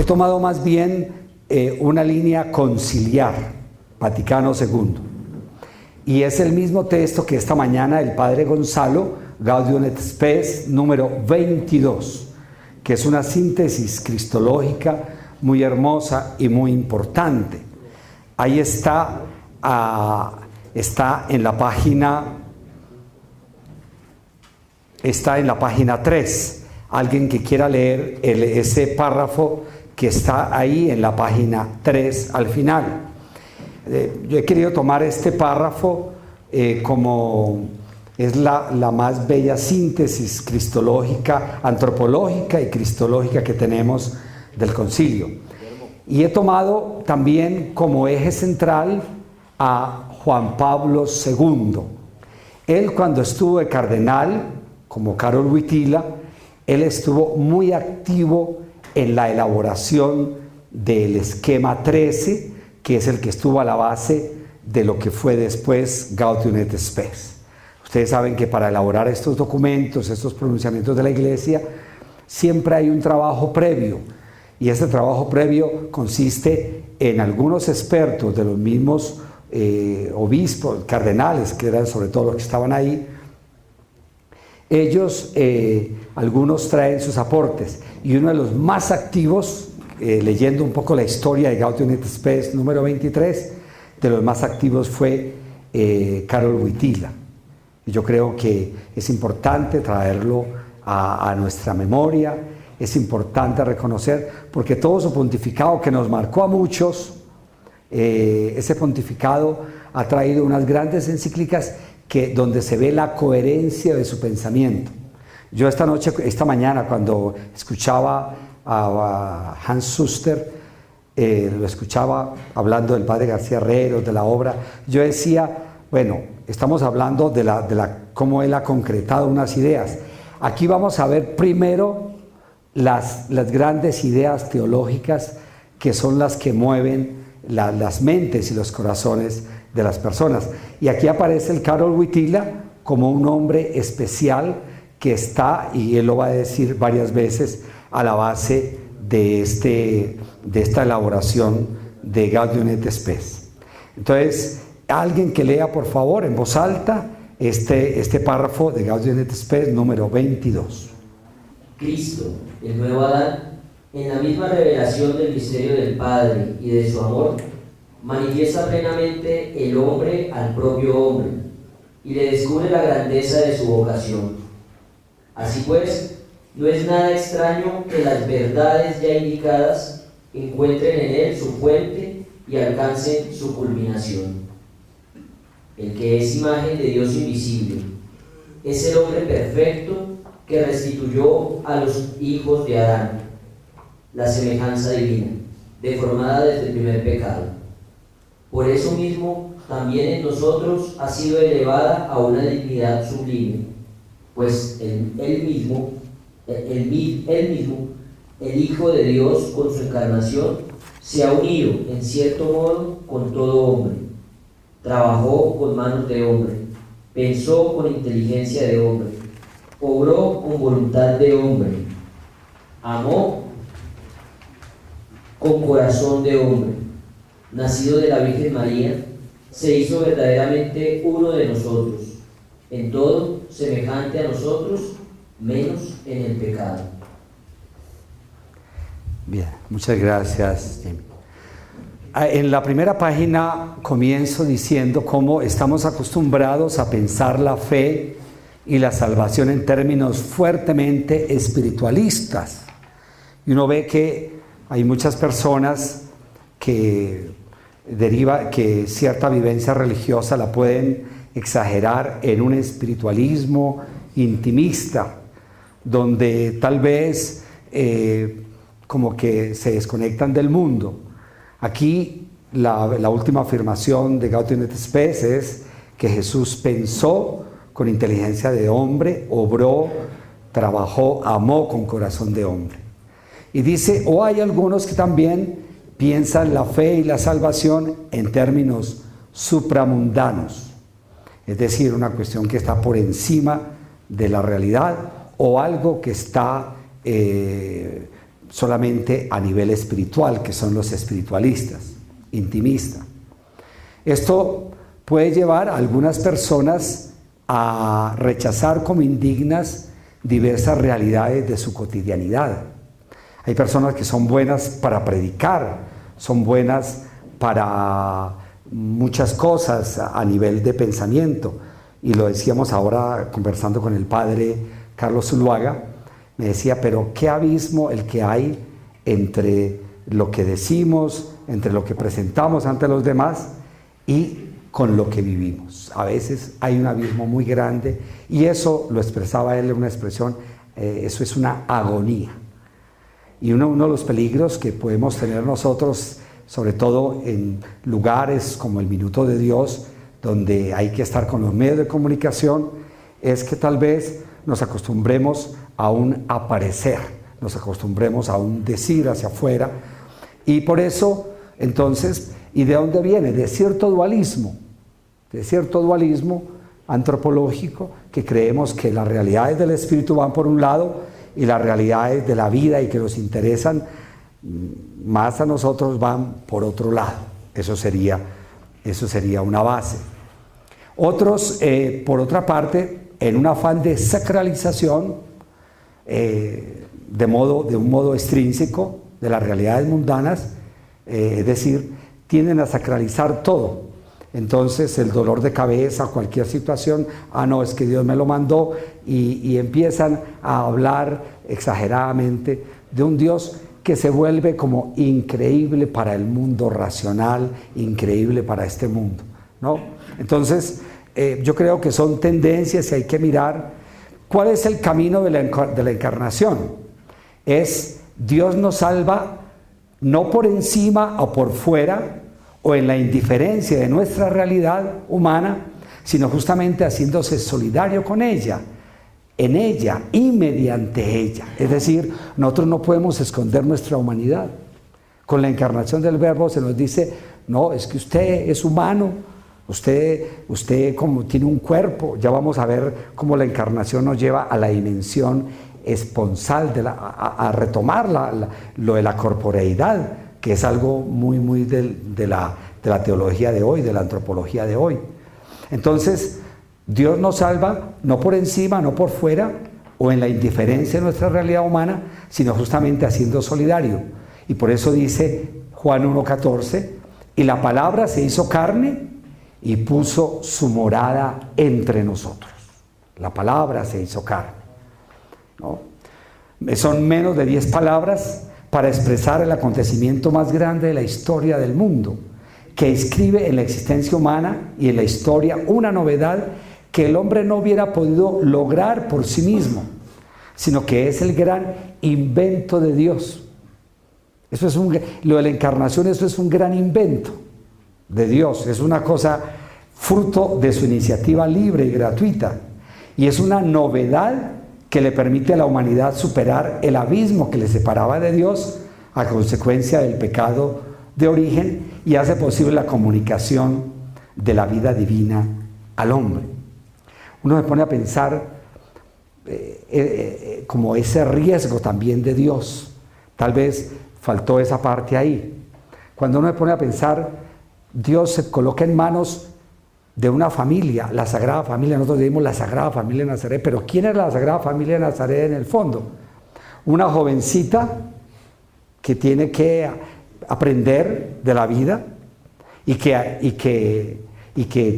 tomado más bien una línea conciliar, Vaticano II. Y es el mismo texto que esta mañana el padre Gonzalo, Gaudium et Spes, número 22, que es una síntesis cristológica muy hermosa y muy importante. Ahí está en la página 3. Alguien que quiera leer ese párrafo que está ahí en la página 3 al final. Yo he querido tomar este párrafo como es la más bella síntesis cristológica, antropológica y cristológica que tenemos del concilio. Y he tomado también como eje central a Juan Pablo II. Él, cuando estuvo de cardenal, como Karol Wojtyła, él estuvo muy activo en la elaboración del esquema 13, que es el que estuvo a la base de lo que fue después Gaudium et Spes. Ustedes saben que para elaborar estos documentos, estos pronunciamientos de la Iglesia, siempre hay un trabajo previo, y ese trabajo previo consiste en algunos expertos de los mismos obispos, cardenales, que eran sobre todo los que estaban ahí. Ellos, algunos traen sus aportes, y uno de los más activos, leyendo un poco la historia de Gaudium et Spes número 23, de los más activos fue Karol Wojtyła. Y yo creo que es importante traerlo a nuestra memoria, es importante reconocer, porque todo su pontificado, que nos marcó a muchos, ese pontificado ha traído unas grandes encíclicas donde se ve la coherencia de su pensamiento. Yo esta mañana, cuando escuchaba a Hans Suster, lo escuchaba hablando del padre García Herreros, de la obra, yo decía, bueno, estamos hablando de cómo él ha concretado unas ideas. Aquí vamos a ver primero las grandes ideas teológicas, que son las que mueven las mentes y los corazones de las personas. Y aquí aparece el Karol Wojtyła como un hombre especial que está, y él lo va a decir varias veces, a la base de esta elaboración de Gaudium et Spes. Entonces, alguien que lea por favor en voz alta este párrafo de Gaudium et Spes número 22. Cristo, el nuevo Adán, en la misma revelación del misterio del Padre y de su amor, manifiesta plenamente el hombre al propio hombre y le descubre la grandeza de su vocación. Así pues, no es nada extraño que las verdades ya indicadas encuentren en él su fuente y alcancen su culminación. El que es imagen de Dios invisible es el hombre perfecto que restituyó a los hijos de Adán la semejanza divina, deformada desde el primer pecado. Por eso mismo, también en nosotros ha sido elevada a una dignidad sublime, pues él mismo, el Hijo de Dios, con su encarnación, se ha unido, en cierto modo, con todo hombre. Trabajó con manos de hombre, pensó con inteligencia de hombre, obró con voluntad de hombre, amó con corazón de hombre. Nacido de la Virgen María, se hizo verdaderamente uno de nosotros, en todo semejante a nosotros, menos en el pecado. Bien, muchas gracias, Jimmy. En la primera página comienzo diciendo cómo estamos acostumbrados a pensar la fe y la salvación en términos fuertemente espiritualistas. Y uno ve que hay muchas personas que cierta vivencia religiosa la pueden exagerar en un espiritualismo intimista, donde tal vez como que se desconectan del mundo. Aquí la última afirmación de Gaudium et Spes es que Jesús pensó con inteligencia de hombre, obró, trabajó, amó con corazón de hombre. Y dice, o hay algunos que también piensan la fe y la salvación en términos supramundanos, es decir, una cuestión que está por encima de la realidad, o algo que está solamente a nivel espiritual, que son los espiritualistas, intimistas. Esto puede llevar a algunas personas a rechazar como indignas diversas realidades de su cotidianidad. Hay personas que son buenas para predicar, son buenas para muchas cosas a nivel de pensamiento. Y lo decíamos ahora conversando con el padre Carlos Zuluaga, me decía, pero qué abismo el que hay entre lo que decimos, entre lo que presentamos ante los demás y con lo que vivimos. A veces hay un abismo muy grande y eso lo expresaba él en una expresión, eso es una agonía. Y uno de los peligros que podemos tener nosotros, sobre todo en lugares como el Minuto de Dios, donde hay que estar con los medios de comunicación, es que tal vez nos acostumbremos a un aparecer, nos acostumbremos a un decir hacia afuera, y por eso, entonces, ¿y de dónde viene? De cierto dualismo antropológico, que creemos que las realidades del espíritu van por un lado y las realidades de la vida y que nos interesan más a nosotros van por otro lado. Eso sería una base. Otros, por otra parte, en un afán de sacralización, de un modo extrínseco de las realidades mundanas, es decir, tienden a sacralizar todo. Entonces el dolor de cabeza, cualquier situación, no, es que Dios me lo mandó, y empiezan a hablar exageradamente de un Dios que se vuelve como increíble para el mundo racional, increíble para este mundo, ¿no? Entonces, yo creo que son tendencias y hay que mirar cuál es el camino de la encarnación. Es Dios nos salva no por encima o por fuera o en la indiferencia de nuestra realidad humana, sino justamente haciéndose solidario con ella, en ella y mediante ella. Es decir, nosotros no podemos esconder nuestra humanidad. Con la encarnación del Verbo se nos dice, no, es que usted es humano, usted como tiene un cuerpo. Ya vamos a ver cómo la encarnación nos lleva a la dimensión esponsal, a retomar lo de la corporeidad, que es algo muy de la teología de hoy, de la antropología de hoy. Entonces, Dios nos salva no por encima, no por fuera o en la indiferencia de nuestra realidad humana, sino justamente haciendo solidario. Y por eso dice Juan 1:14, y la palabra se hizo carne y puso su morada entre nosotros. La palabra se hizo carne, ¿no? Son menos de 10 palabras para expresar el acontecimiento más grande de la historia del mundo, que inscribe en la existencia humana y en la historia una novedad que el hombre no hubiera podido lograr por sí mismo, sino que es el gran invento de Dios. Lo de la encarnación, eso es un gran invento de Dios, es una cosa fruto de su iniciativa libre y gratuita, y es una novedad que le permite a la humanidad superar el abismo que le separaba de Dios a consecuencia del pecado de origen, y hace posible la comunicación de la vida divina al hombre. Uno se pone a pensar como ese riesgo también de Dios. Tal vez faltó esa parte ahí. Cuando uno se pone a pensar, Dios se coloca en manos de una familia, la Sagrada Familia. Nosotros decimos la Sagrada Familia de Nazaret, pero ¿quién es la Sagrada Familia de Nazaret en el fondo? Una jovencita que tiene que aprender de la vida y que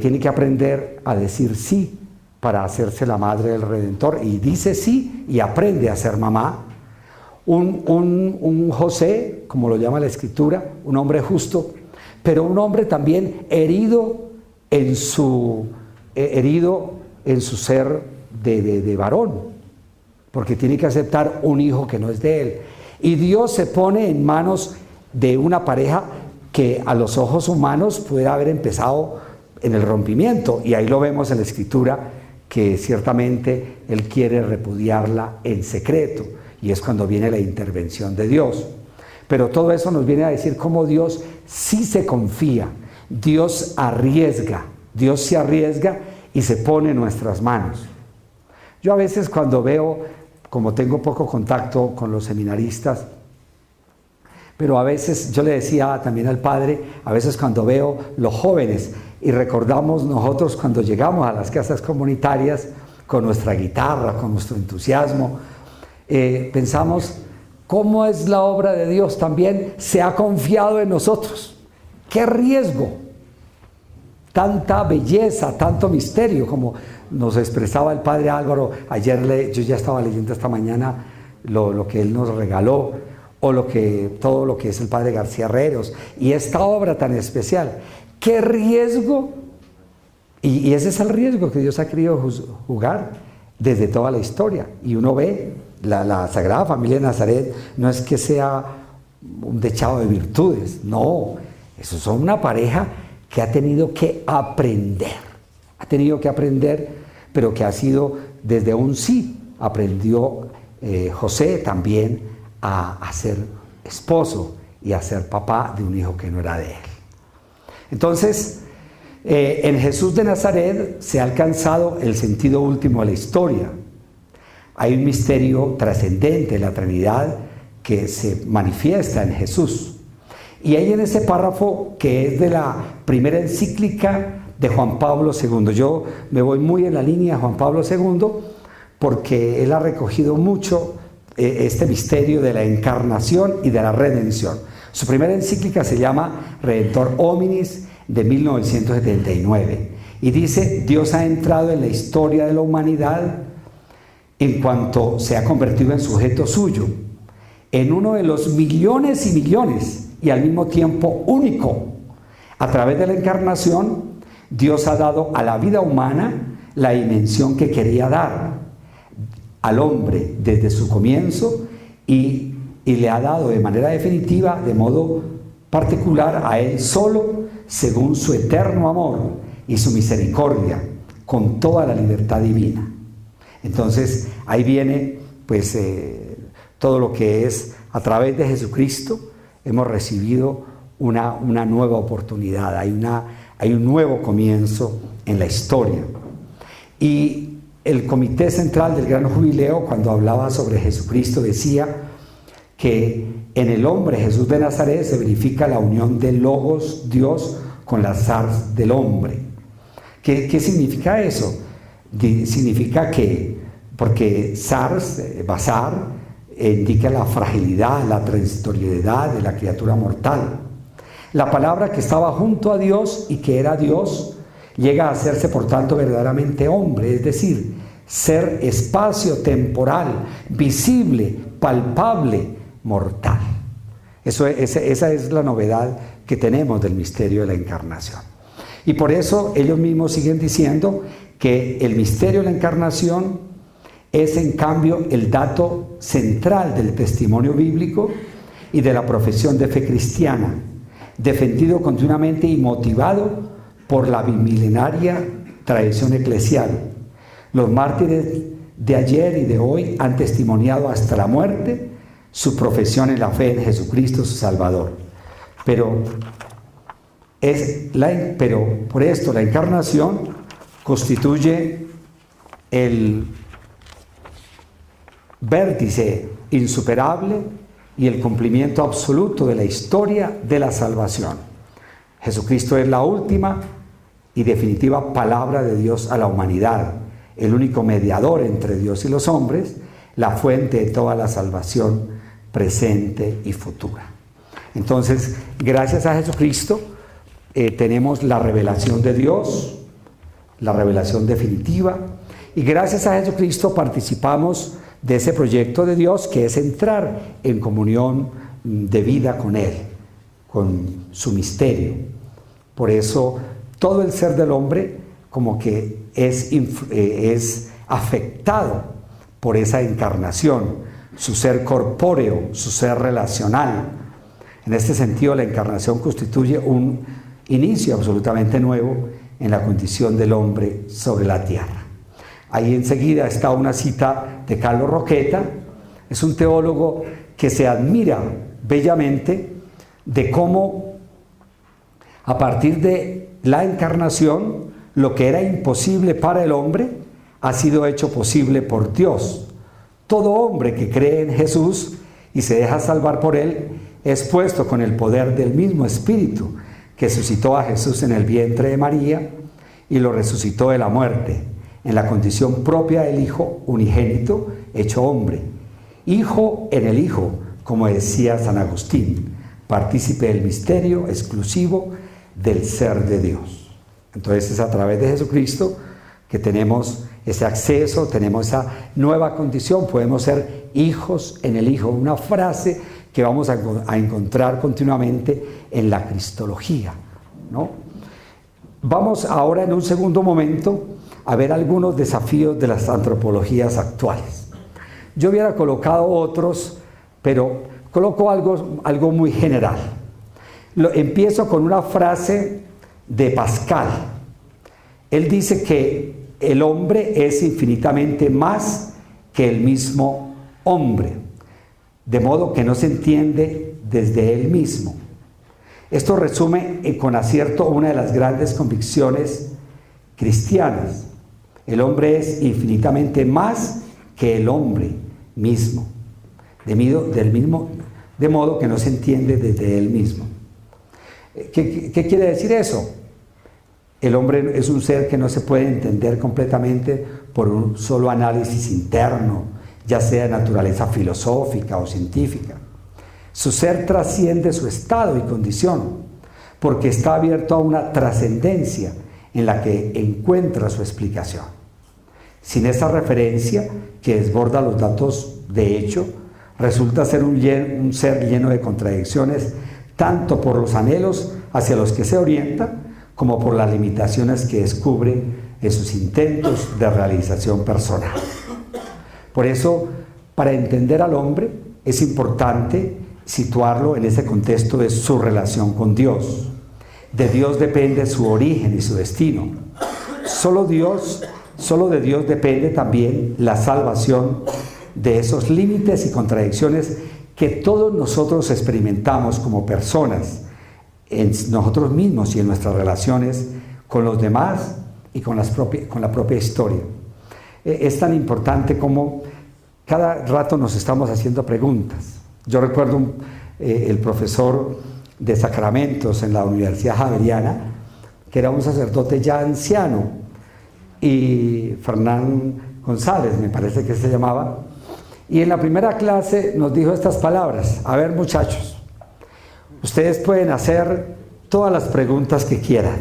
tiene que aprender a decir sí para hacerse la madre del Redentor, y dice sí y aprende a ser mamá. Un José, como lo llama la Escritura, un hombre justo, pero un hombre también herido en su ser de varón, porque tiene que aceptar un hijo que no es de él. Y Dios se pone en manos de una pareja que a los ojos humanos puede haber empezado en el rompimiento, y ahí lo vemos en la Escritura, que ciertamente él quiere repudiarla en secreto, y es cuando viene la intervención de Dios. Pero todo eso nos viene a decir cómo Dios sí se confía, Dios se arriesga y se pone en nuestras manos. Yo a veces cuando veo, como tengo poco contacto con los seminaristas, Pero a veces, yo le decía también al Padre, a veces cuando veo los jóvenes y recordamos nosotros cuando llegamos a las casas comunitarias con nuestra guitarra, con nuestro entusiasmo, pensamos cómo es la obra de Dios, también se ha confiado en nosotros. ¡Qué riesgo! Tanta belleza, tanto misterio, como nos expresaba el Padre Álvaro. Ayer yo ya estaba leyendo esta mañana lo que él nos regaló, o todo lo que es el Padre García Herreros, y esta obra tan especial. ¡Qué riesgo! Y ese es el riesgo que Dios ha querido jugar desde toda la historia. Y uno ve, la Sagrada Familia de Nazaret no es que sea un dechado de virtudes, no, esos son una pareja que ha tenido que aprender, pero que ha sido desde un sí. Aprendió José también a ser esposo y a ser papá de un hijo que no era de él. Entonces, en Jesús de Nazaret se ha alcanzado el sentido último de la historia. Hay un misterio trascendente, la Trinidad, que se manifiesta en Jesús. Y hay en ese párrafo que es de la primera encíclica de Juan Pablo II. Yo me voy muy en la línea de Juan Pablo II porque él ha recogido mucho este misterio de la encarnación y de la redención. Su primera encíclica se llama Redentor Hominis, de 1979, y dice: Dios ha entrado en la historia de la humanidad en cuanto se ha convertido en sujeto suyo, en uno de los millones y millones, y al mismo tiempo único. A través de la encarnación, Dios ha dado a la vida humana la dimensión que quería dar al hombre desde su comienzo, y le ha dado de manera definitiva, de modo particular, a él solo, según su eterno amor y su misericordia, con toda la libertad divina. Entonces ahí viene pues todo lo que es, a través de Jesucristo hemos recibido una nueva oportunidad, hay un nuevo comienzo en la historia. Y el Comité Central del Gran Jubileo, cuando hablaba sobre Jesucristo, decía que en el hombre Jesús de Nazaret se verifica la unión del Logos, Dios, con la Sars del hombre. ¿Qué significa eso? Significa que, porque Sars, Basar, indica la fragilidad, la transitoriedad de la criatura mortal. La palabra que estaba junto a Dios y que era Dios, llega a hacerse por tanto verdaderamente hombre, es decir, ser espacio temporal, visible, palpable, mortal. Esa es la novedad que tenemos del misterio de la encarnación. Y por eso ellos mismos siguen diciendo que el misterio de la encarnación es en cambio el dato central del testimonio bíblico y de la profesión de fe cristiana, defendido continuamente y motivado por la bimilenaria tradición eclesial. Los mártires de ayer y de hoy han testimoniado hasta la muerte su profesión en la fe en Jesucristo su Salvador. Pero por esto la encarnación constituye el vértice insuperable y el cumplimiento absoluto de la historia de la salvación. Jesucristo es la última y definitiva palabra de Dios a la humanidad, el único mediador entre Dios y los hombres, la fuente de toda la salvación presente y futura. Entonces, gracias a Jesucristo tenemos la revelación de Dios, la revelación definitiva, y gracias a Jesucristo participamos de ese proyecto de Dios que es entrar en comunión de vida con Él, con su misterio. Por eso todo el ser del hombre como que es afectado por esa encarnación, su ser corpóreo, su ser relacional. En este sentido, la encarnación constituye un inicio absolutamente nuevo en la condición del hombre sobre la tierra. Ahí enseguida está una cita de Carlos Roqueta, es un teólogo que se admira bellamente de cómo a partir de la encarnación lo que era imposible para el hombre ha sido hecho posible por Dios. Todo hombre que cree en Jesús y se deja salvar por Él es puesto con el poder del mismo Espíritu que suscitó a Jesús en el vientre de María y lo resucitó de la muerte, en la condición propia del Hijo unigénito, hecho hombre. Hijo en el Hijo, como decía San Agustín, partícipe del misterio exclusivo del ser de Dios. Entonces es a través de Jesucristo que tenemos ese acceso, tenemos esa nueva condición, podemos ser hijos en el Hijo, una frase que vamos a encontrar continuamente en la cristología, ¿no? Vamos ahora en un segundo momento a ver algunos desafíos de las antropologías actuales. Yo hubiera colocado otros, pero coloco algo muy general. Empiezo con una frase de Pascal. Él dice que el hombre es infinitamente más que el mismo hombre, de modo que no se entiende desde él mismo. Esto resume con acierto una de las grandes convicciones cristianas. El hombre es infinitamente más que el hombre mismo, de modo que no se entiende desde él mismo. ¿Qué quiere decir eso? El hombre es un ser que no se puede entender completamente por un solo análisis interno, ya sea de naturaleza filosófica o científica. Su ser trasciende su estado y condición, porque está abierto a una trascendencia en la que encuentra su explicación. Sin esa referencia, que desborda los datos de hecho, resulta ser un ser lleno de contradicciones, tanto por los anhelos hacia los que se orienta, como por las limitaciones que descubre en sus intentos de realización personal. Por eso, para entender al hombre, es importante situarlo en ese contexto de su relación con Dios. De Dios depende su origen y su destino. Solo de Dios depende también la salvación de esos límites y contradicciones que todos nosotros experimentamos como personas, en nosotros mismos y en nuestras relaciones con los demás y con la propia historia. Es tan importante como cada rato nos estamos haciendo preguntas. Yo recuerdo el profesor de sacramentos en la Universidad Javeriana, que era un sacerdote ya anciano, y Fernán González, me parece que se llamaba, y en la primera clase nos dijo estas palabras: a ver, muchachos, ustedes pueden hacer todas las preguntas que quieran,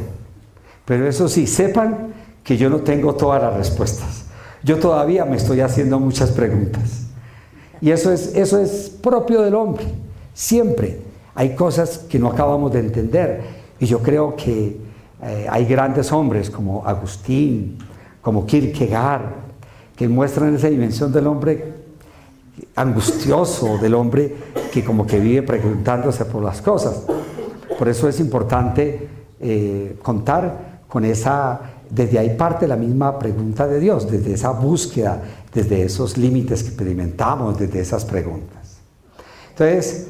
pero eso sí, sepan que yo no tengo todas las respuestas. Yo todavía me estoy haciendo muchas preguntas. Y eso es propio del hombre. Siempre hay cosas que no acabamos de entender. Y yo creo que hay grandes hombres como Agustín, como Kierkegaard, que muestran esa dimensión del hombre angustioso, del hombre que como que vive preguntándose por las cosas. Por eso es importante contar con esa, desde ahí parte la misma pregunta de Dios, desde esa búsqueda, desde esos límites que experimentamos, desde esas preguntas. Entonces,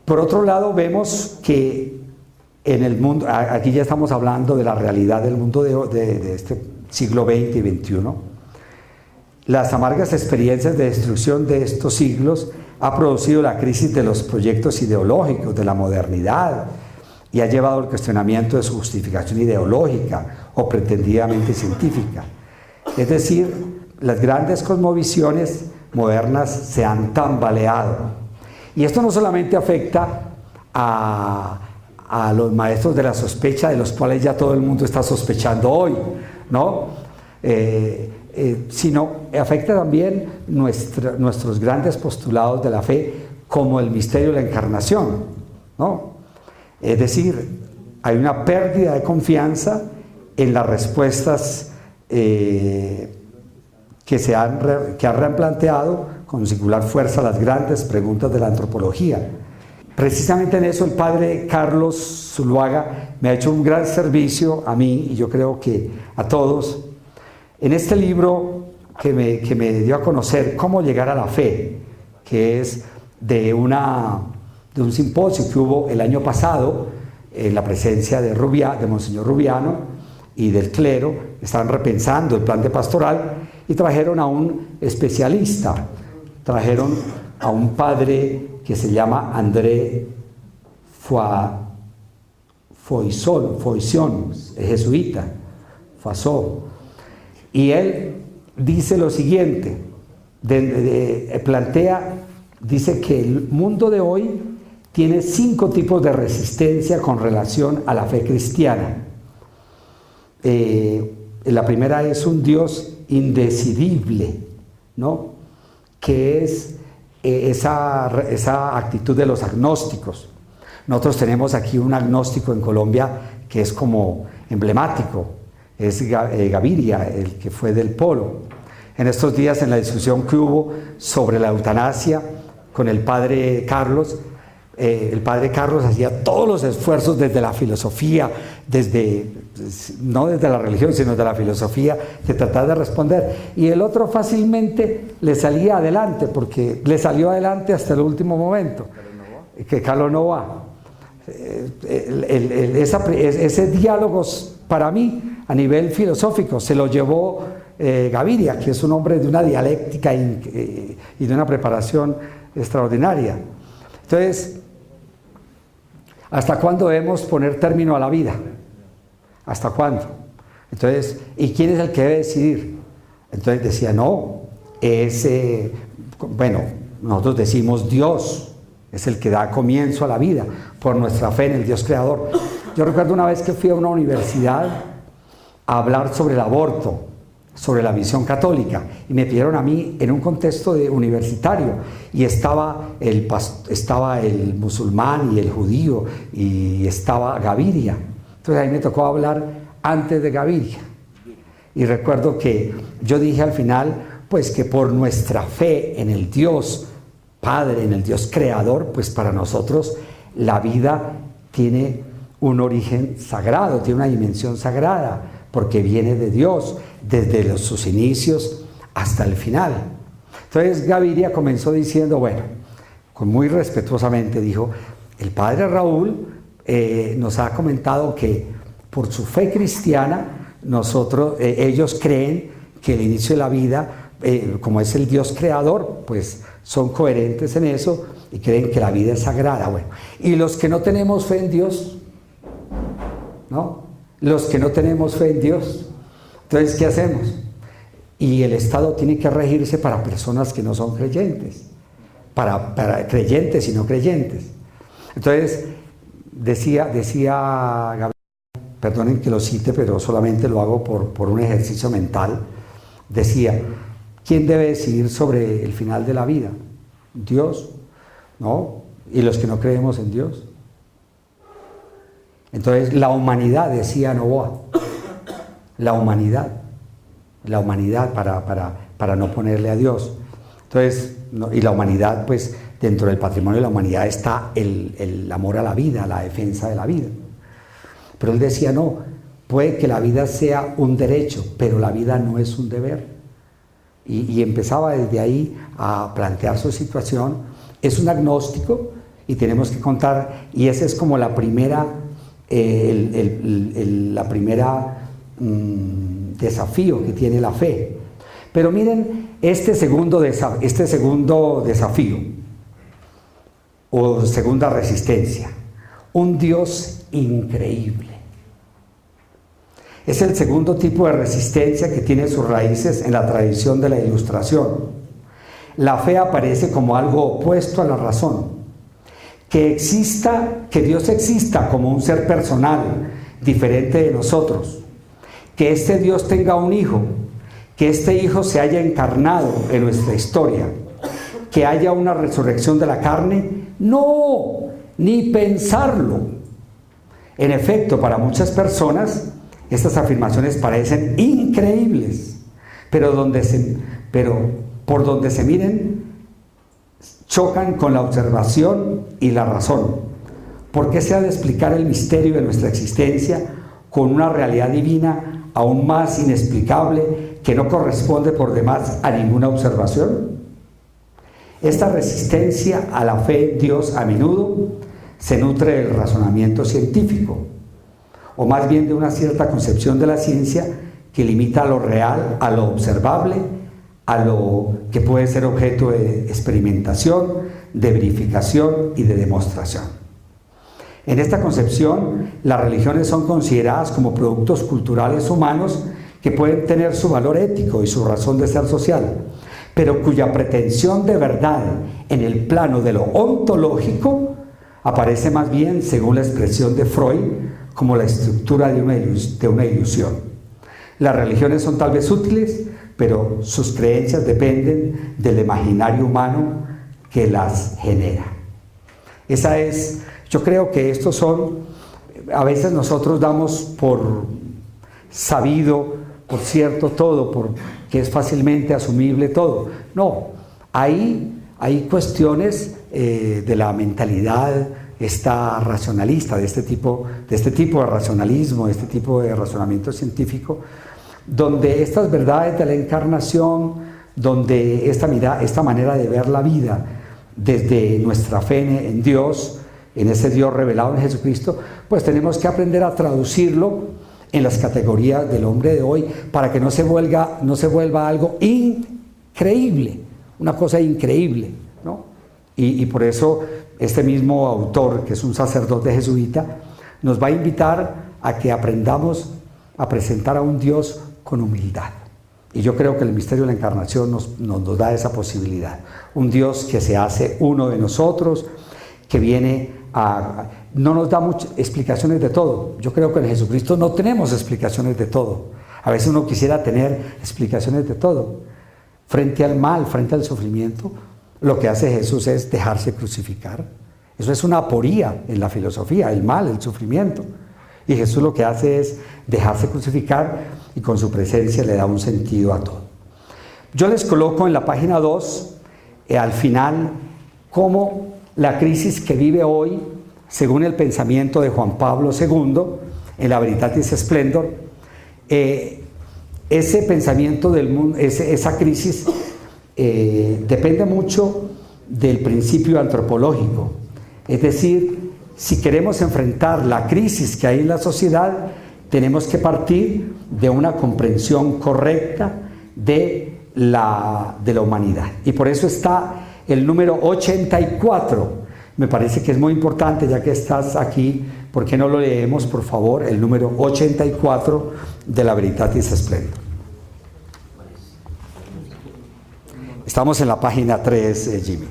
por otro lado, vemos que en el mundo, aquí ya estamos hablando de la realidad del mundo de este siglo XX y XXI, las amargas experiencias de destrucción de estos siglos ha producido la crisis de los proyectos ideológicos de la modernidad y ha llevado al cuestionamiento de su justificación ideológica o pretendidamente científica. Es decir, las grandes cosmovisiones modernas se han tambaleado. Y esto no solamente afecta a los maestros de la sospecha, de los cuales ya todo el mundo está sospechando hoy, ¿no? Sino afecta también nuestros grandes postulados de la fe, como el misterio de la encarnación, ¿no? Es decir, hay una pérdida de confianza en las respuestas que han replanteado con singular fuerza las grandes preguntas de la antropología. Precisamente en eso el padre Carlos Zuluaga me ha hecho un gran servicio a mí, y yo creo que a todos, en este libro que me dio a conocer Cómo llegar a la fe, que es de un simposio que hubo el año pasado en la presencia de Monseñor Rubiano y del clero. Estaban repensando el plan de pastoral y trajeron a un especialista, trajeron a un padre que se llama André Foison, jesuita, Fasó. Y él dice lo siguiente, dice que el mundo de hoy tiene 5 tipos de resistencia con relación a la fe cristiana. La primera es un Dios indecidible, ¿no? Que es esa actitud de los agnósticos. Nosotros tenemos aquí un agnóstico en Colombia que es como emblemático, es Gaviria, el que fue del Polo. En estos días, en la discusión que hubo sobre la eutanasia con el padre Carlos hacía todos los esfuerzos desde la filosofía, no desde la religión, sino desde la filosofía, de tratar de responder. Y el otro fácilmente le salía adelante, porque le salió adelante hasta el último momento, que Carlos Novoa. Ese diálogo, para mí, a nivel filosófico, se lo llevó Gaviria, que es un hombre de una dialéctica y de una preparación extraordinaria. Entonces, ¿hasta cuándo debemos poner término a la vida? ¿Hasta cuándo? Entonces, ¿y quién es el que debe decidir? Entonces decía, nosotros decimos Dios es el que da comienzo a la vida por nuestra fe en el Dios creador. Yo recuerdo una vez que fui a una universidad a hablar sobre el aborto, sobre la visión católica, y me pidieron a mí en un contexto universitario, y estaba el musulmán y el judío, y estaba Gaviria. Entonces ahí me tocó hablar antes de Gaviria, y recuerdo que yo dije al final, pues que por nuestra fe en el Dios Padre, en el Dios creador, pues para nosotros la vida tiene un origen sagrado, tiene una dimensión sagrada, porque viene de Dios, desde sus inicios hasta el final. Entonces Gaviria comenzó diciendo, muy respetuosamente dijo, el padre Raúl nos ha comentado que por su fe cristiana, ellos creen que el inicio de la vida, como es el Dios creador, pues son coherentes en eso y creen que la vida es sagrada. Y los que no tenemos fe en Dios, ¿no? Los que no tenemos fe en Dios, entonces, ¿qué hacemos? Y el Estado tiene que regirse para personas que no son creyentes, para creyentes y no creyentes. Entonces, decía Gabriel, perdonen que lo cite, pero solamente lo hago por un ejercicio mental, decía, ¿quién debe decidir sobre el final de la vida? Dios, ¿no? ¿Y los que no creemos en Dios? Entonces, la humanidad, decía Novoa, la humanidad para no ponerle a Dios. Entonces, y la humanidad, pues, dentro del patrimonio de la humanidad está el amor a la vida, la defensa de la vida. Pero él decía, no, puede que la vida sea un derecho, pero la vida no es un deber. Y empezaba desde ahí a plantear su situación. Es un agnóstico y tenemos que contar, y esa es como la primera desafío que tiene la fe. Pero miren este segundo desafío o segunda resistencia, un Dios increíble. Es el segundo tipo de resistencia que tiene sus raíces en la tradición de la Ilustración. La fe aparece como algo opuesto a la razón. Que Dios exista como un ser personal, diferente de nosotros. Que este Dios tenga un hijo, que este hijo se haya encarnado en nuestra historia. Que haya una resurrección de la carne, no, ni pensarlo. En efecto, para muchas personas, estas afirmaciones parecen increíbles, pero por donde se miren, chocan con la observación y la razón. ¿Por qué se ha de explicar el misterio de nuestra existencia con una realidad divina aún más inexplicable que no corresponde por demás a ninguna observación? Esta resistencia a la fe en Dios a menudo se nutre del razonamiento científico, o más bien de una cierta concepción de la ciencia que limita lo real a lo observable, a lo que puede ser objeto de experimentación, de verificación y de demostración. En esta concepción, las religiones son consideradas como productos culturales humanos que pueden tener su valor ético y su razón de ser social, pero cuya pretensión de verdad en el plano de lo ontológico aparece más bien, según la expresión de Freud, como la estructura de una ilusión. Las religiones son tal vez útiles, pero sus creencias dependen del imaginario humano que las genera. Yo creo que estos son, a veces nosotros damos por sabido, por cierto todo, porque es fácilmente asumible todo. No, hay cuestiones de la mentalidad esta racionalista, de este tipo de racionalismo, de este tipo de razonamiento científico, donde estas verdades de la encarnación, donde esta manera de ver la vida desde nuestra fe en Dios, en ese Dios revelado en Jesucristo, pues tenemos que aprender a traducirlo en las categorías del hombre de hoy para que no se vuelva algo increíble, una cosa increíble, ¿no? Y por eso este mismo autor, que es un sacerdote jesuita, nos va a invitar a que aprendamos a presentar a un Dios con humildad. Y yo creo que el misterio de la encarnación nos da esa posibilidad. Un Dios que se hace uno de nosotros, que viene no nos da muchas explicaciones de todo. Yo creo que en Jesucristo no tenemos explicaciones de todo. A veces uno quisiera tener explicaciones de todo. Frente al mal, frente al sufrimiento, lo que hace Jesús es dejarse crucificar. Eso es una aporía en la filosofía, el mal, el sufrimiento. Y Jesús lo que hace es dejarse crucificar y con su presencia le da un sentido a todo. Yo les coloco en la página 2, al final, cómo la crisis que vive hoy, según el pensamiento de Juan Pablo II, en la Veritatis Splendor, ese pensamiento del mundo, esa crisis, depende mucho del principio antropológico. Es decir, si queremos enfrentar la crisis que hay en la sociedad, tenemos que partir de una comprensión correcta de la humanidad. Y por eso está el número 84. Me parece que es muy importante, ya que estás aquí, ¿por qué no lo leemos, por favor? El número 84 de la Veritatis Splendor. Estamos en la página 3, Jimmy.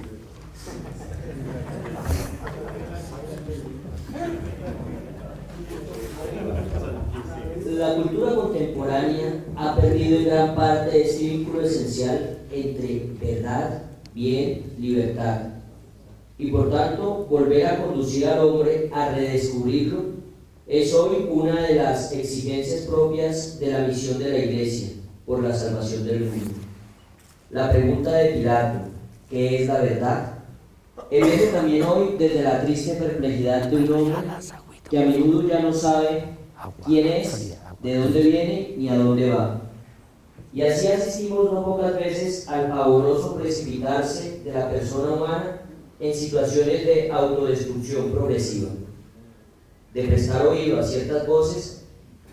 La cultura contemporánea ha perdido en gran parte este vínculo esencial entre verdad, bien, libertad, y por tanto volver a conducir al hombre a redescubrirlo es hoy una de las exigencias propias de la misión de la Iglesia por la salvación del mundo. La pregunta de Pilato, ¿qué es la verdad?, emerge también hoy desde la triste perplejidad de un hombre que a menudo ya no sabe quién es, de dónde viene ni a dónde va. Y así asistimos no pocas veces al pavoroso precipitarse de la persona humana en situaciones de autodestrucción progresiva. De prestar oído a ciertas voces,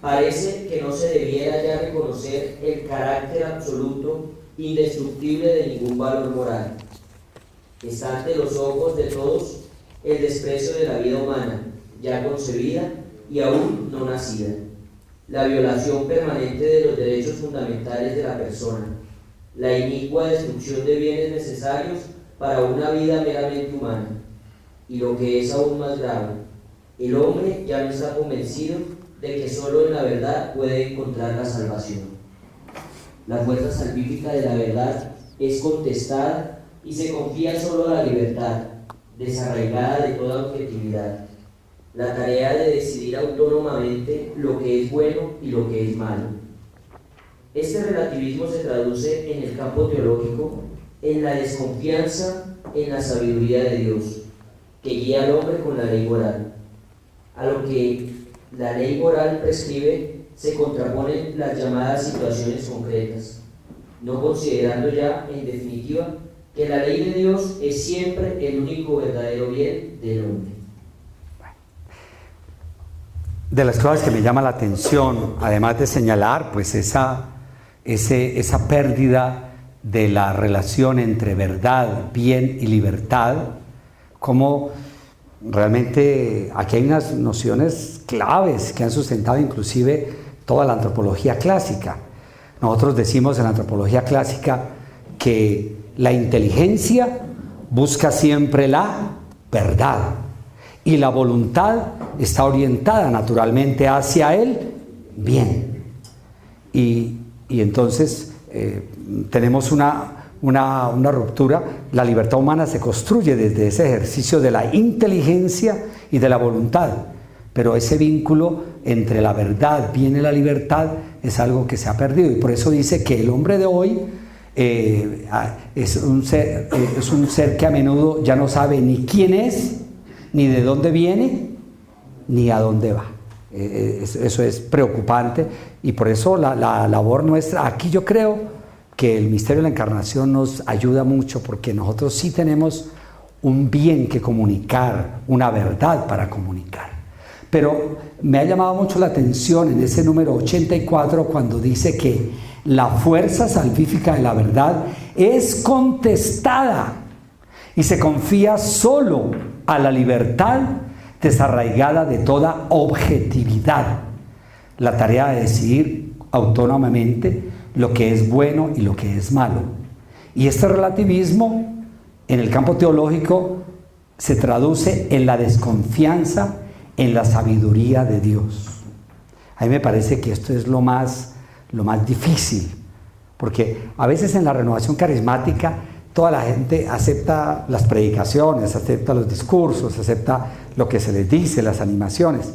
parece que no se debiera ya reconocer el carácter absoluto, indestructible de ningún valor moral. Está ante los ojos de todos el desprecio de la vida humana, ya concebida y aún no nacida, la violación permanente de los derechos fundamentales de la persona, la inicua destrucción de bienes necesarios para una vida meramente humana, y lo que es aún más grave, el hombre ya no está convencido de que solo en la verdad puede encontrar la salvación. La fuerza salvífica de la verdad es contestada y se confía solo a la libertad, desarraigada de toda objetividad. La tarea de decidir autónomamente lo que es bueno y lo que es malo. Este relativismo se traduce en el campo teológico en la desconfianza en la sabiduría de Dios, que guía al hombre con la ley moral. A lo que la ley moral prescribe se contraponen las llamadas situaciones concretas, no considerando ya, en definitiva, que la ley de Dios es siempre el único verdadero bien del hombre. De las cosas que me llama la atención, además de señalar pues esa pérdida de la relación entre verdad, bien y libertad, como realmente aquí hay unas nociones claves que han sustentado inclusive toda la antropología clásica. Nosotros decimos en la antropología clásica que la inteligencia busca siempre la verdad y la voluntad está orientada naturalmente hacia el bien. Y entonces tenemos una ruptura. La libertad humana se construye desde ese ejercicio de la inteligencia y de la voluntad, pero ese vínculo entre la verdad, bien y la libertad es algo que se ha perdido, y por eso dice que el hombre de hoy es un ser que a menudo ya no sabe ni quién es, ni de dónde viene, ni a dónde va. Eso es preocupante, y por eso la labor nuestra aquí, yo creo que el misterio de la encarnación nos ayuda mucho, porque nosotros sí tenemos un bien que comunicar, una verdad para comunicar. Pero me ha llamado mucho la atención en ese número 84 cuando dice que la fuerza salvífica de la verdad es contestada y se confía solo a la libertad desarraigada de toda objetividad, la tarea de decidir autónomamente lo que es bueno y lo que es malo. Y este relativismo en el campo teológico se traduce en la desconfianza en la sabiduría de Dios. A mí me parece que esto es lo más difícil, porque a veces en la renovación carismática toda la gente acepta las predicaciones, acepta los discursos, acepta lo que se les dice, las animaciones,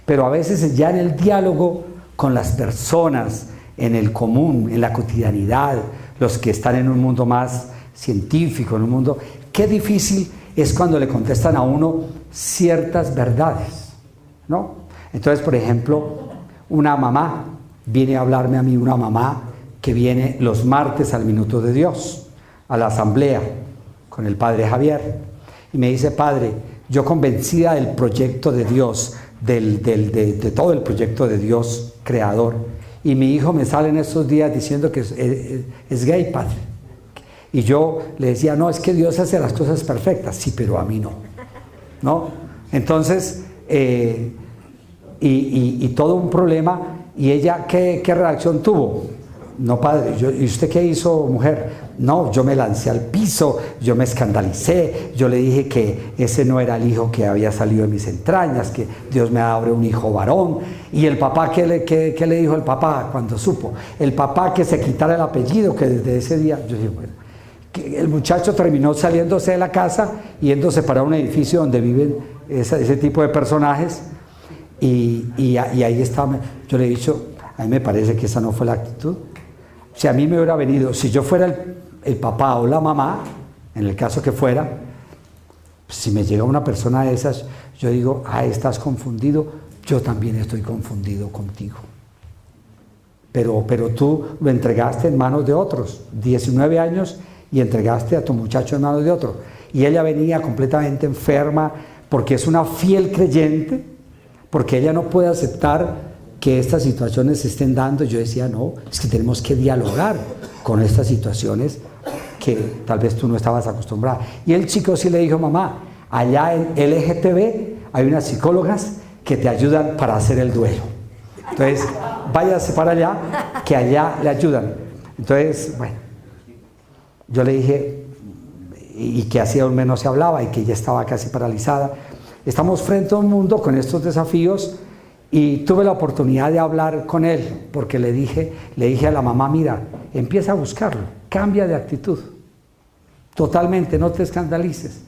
pero a veces ya en el diálogo con las personas, en el común, en la cotidianidad, los que están en un mundo más científico, en un mundo, qué difícil es cuando le contestan a uno ciertas verdades, ¿no? Entonces, por ejemplo, una mamá viene a hablarme a mí, una mamá que viene los martes al Minuto de Dios, a la asamblea, con el padre Javier, y me dice: padre, yo convencida del proyecto de Dios, de todo el proyecto de Dios creador, y mi hijo me sale en estos días diciendo que es gay, padre. Y yo le decía: no, es que Dios hace las cosas perfectas. Sí, pero a mí no. Entonces, y todo un problema. ¿Y ella qué reacción tuvo? No, padre, ¿y usted qué hizo, mujer? No, yo me lancé al piso, yo me escandalicé, yo le dije que ese no era el hijo que había salido de mis entrañas, que Dios me abre un hijo varón. Y el papá, ¿qué le dijo el papá cuando supo? El papá que se quitara el apellido, que desde ese día, yo dije, bueno, que el muchacho terminó saliéndose de la casa, yéndose para un edificio donde viven ese tipo de personajes, y ahí está. Yo le he dicho, a mí me parece que esa no fue la actitud. Si a mí me hubiera venido, si yo fuera el papá o la mamá, en el caso que fuera, si me llega una persona de esas, yo digo: estás confundido, yo también estoy confundido contigo. Pero tú lo entregaste en manos de otros, 19 años, y entregaste a tu muchacho en manos de otro. Y ella venía completamente enferma, porque es una fiel creyente, porque ella no puede aceptar que estas situaciones se estén dando. Yo decía: no, es que tenemos que dialogar con estas situaciones que tal vez tú no estabas acostumbrada. Y el chico sí le dijo: mamá, allá en LGTB hay unas psicólogas que te ayudan para hacer el duelo. Entonces, váyase para allá, que allá le ayudan. Entonces, bueno, yo le dije, y que hacía un mes no se hablaba, y que ella estaba casi paralizada. Estamos frente a un mundo con estos desafíos, y tuve la oportunidad de hablar con él, porque le dije a la mamá: mira, empieza a buscarlo, cambia de actitud, totalmente, no te escandalices,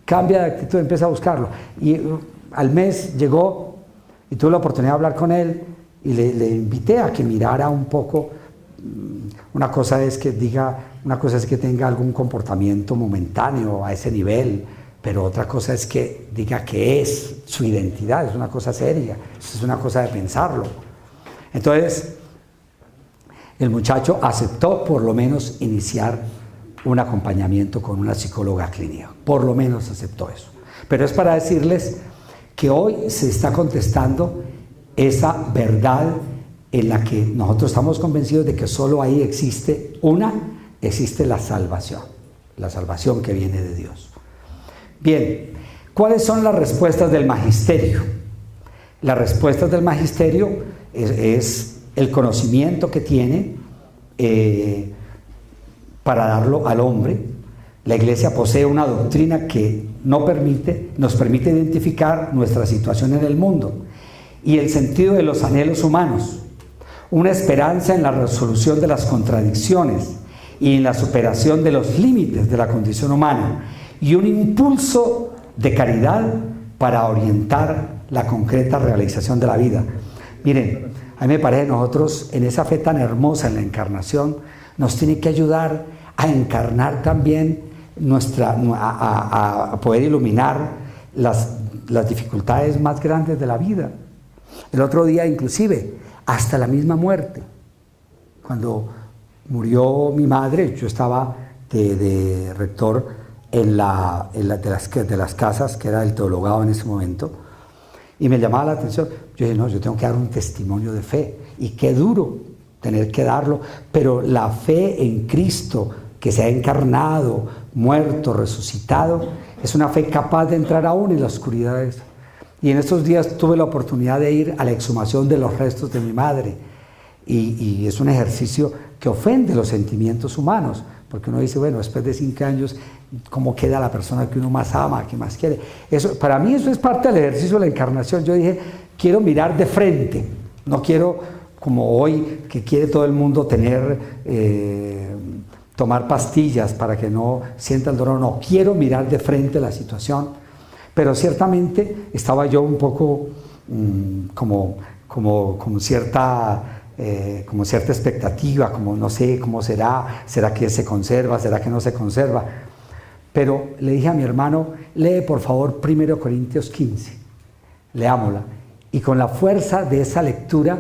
cambia de actitud, empieza a buscarlo. Y al mes llegó, y tuve la oportunidad de hablar con él, y le invité a que mirara un poco. Una cosa es que tenga algún comportamiento momentáneo a ese nivel, pero otra cosa es que diga que es su identidad. Es una cosa seria, es una cosa de pensarlo. Entonces, el muchacho aceptó por lo menos iniciar un acompañamiento con una psicóloga clínica, por lo menos aceptó eso. Pero es para decirles que hoy se está contestando esa verdad en la que nosotros estamos convencidos de que solo ahí existe una existe la salvación que viene de Dios. Bien, ¿cuáles son las respuestas del magisterio? Las respuestas del magisterio es el conocimiento que tiene para darlo al hombre. La Iglesia posee una doctrina que nos permite identificar nuestra situación en el mundo y el sentido de los anhelos humanos, una esperanza en la resolución de las contradicciones y en la superación de los límites de la condición humana, y un impulso de caridad para orientar la concreta realización de la vida. Miren, a mí me parece que nosotros, en esa fe tan hermosa en la encarnación, nos tiene que ayudar a encarnar también a poder iluminar las dificultades más grandes de la vida. El otro día, inclusive, hasta la misma muerte. Cuando murió mi madre, yo estaba de rector de las casas, que era el teologado en ese momento, y me llamaba la atención. Yo dije, no, yo tengo que dar un testimonio de fe, y qué duro tener que darlo, pero la fe en Cristo, que se ha encarnado, muerto, resucitado, es una fe capaz de entrar aún en la oscuridad. Y en estos días tuve la oportunidad de ir a la exhumación de los restos de mi madre, y es un ejercicio que ofende los sentimientos humanos, porque uno dice, bueno, después de 5 años, ¿cómo queda la persona que uno más ama, que más quiere? Eso, para mí eso es parte del ejercicio de la encarnación. Yo dije, quiero mirar de frente, no quiero, como hoy, que quiere todo el mundo tomar pastillas para que no sienta el dolor. No, quiero mirar de frente la situación. Pero ciertamente estaba yo un poco como cierta expectativa, como no sé cómo será que se conserva, será que no se conserva. Pero le dije a mi hermano, lee por favor 1 Corintios 15, leámosla. Y con la fuerza de esa lectura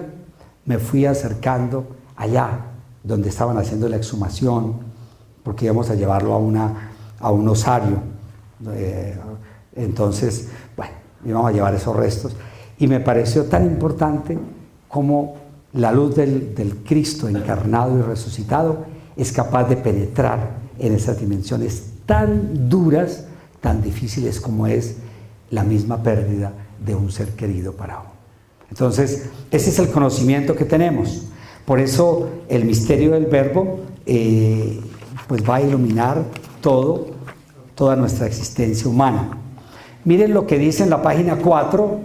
me fui acercando allá donde estaban haciendo la exhumación, porque íbamos a llevarlo a un osario. Entonces, bueno, íbamos a llevar esos restos, y me pareció tan importante como la luz del Cristo encarnado y resucitado es capaz de penetrar en esas dimensiones tan duras, tan difíciles como es la misma pérdida de un ser querido para uno. Entonces, ese es el conocimiento que tenemos. Por eso el misterio del Verbo pues va a iluminar toda nuestra existencia humana. Miren lo que dice en la página 4,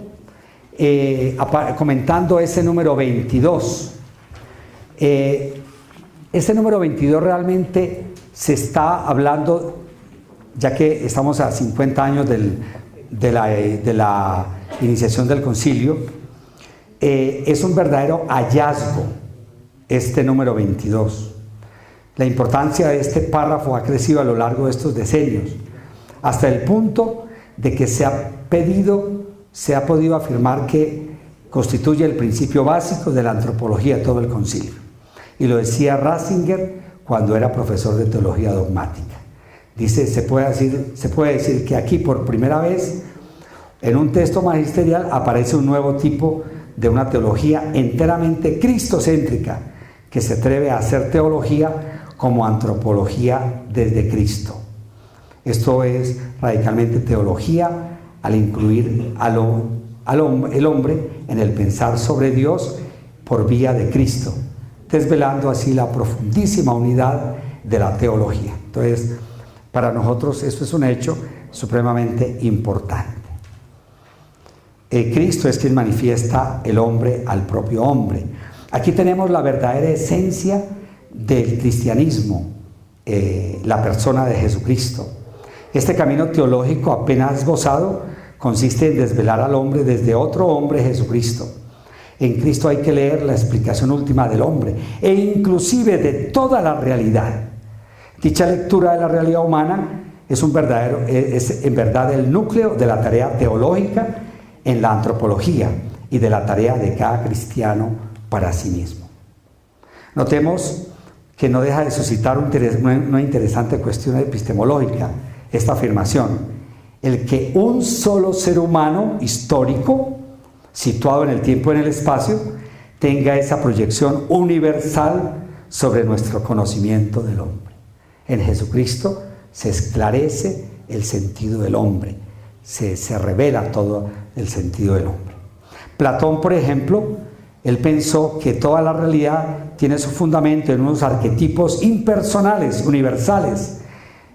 comentando ese número 22. Ese número 22 realmente se está hablando, ya que estamos a 50 años de la iniciación del concilio, es un verdadero hallazgo este número 22. La importancia de este párrafo ha crecido a lo largo de estos decenios, hasta el punto de que se ha podido afirmar que constituye el principio básico de la antropología de todo el concilio. Y lo decía Ratzinger cuando era profesor de teología dogmática. Dice, se puede decir que aquí por primera vez en un texto magisterial aparece un nuevo tipo de una teología enteramente cristocéntrica, que se atreve a hacer teología como antropología desde Cristo. Esto es radicalmente teología al incluir el hombre en el pensar sobre Dios por vía de Cristo, desvelando así la profundísima unidad de la teología. Entonces, para nosotros esto es un hecho supremamente importante. Cristo es quien manifiesta el hombre al propio hombre. Aquí tenemos la verdadera esencia del cristianismo, la persona de Jesucristo. Este camino teológico apenas gozado consiste en desvelar al hombre desde otro hombre, Jesucristo. En Cristo hay que leer la explicación última del hombre e inclusive de toda la realidad. Dicha lectura de la realidad humana es en verdad el núcleo de la tarea teológica en la antropología y de la tarea de cada cristiano para sí mismo. Notemos que no deja de suscitar una interesante cuestión epistemológica esta afirmación: el que un solo ser humano histórico, situado en el tiempo y en el espacio, tenga esa proyección universal sobre nuestro conocimiento del hombre. En Jesucristo se esclarece el sentido del hombre, se revela todo el sentido del hombre. Platón, por ejemplo, él pensó que toda la realidad tiene su fundamento en unos arquetipos impersonales, universales,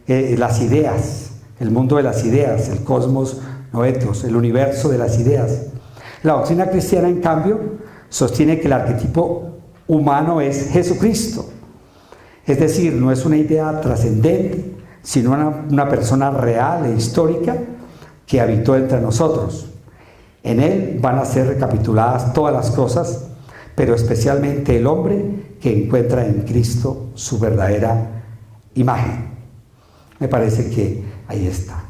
las ideas, el mundo de las ideas, el cosmos noetos, el universo de las ideas. La doctrina cristiana, en cambio, sostiene que el arquetipo humano es Jesucristo. Es decir, no es una idea trascendente, sino una persona real e histórica que habitó entre nosotros. En él van a ser recapituladas todas las cosas, pero especialmente el hombre que encuentra en Cristo su verdadera imagen. Me parece que ahí está.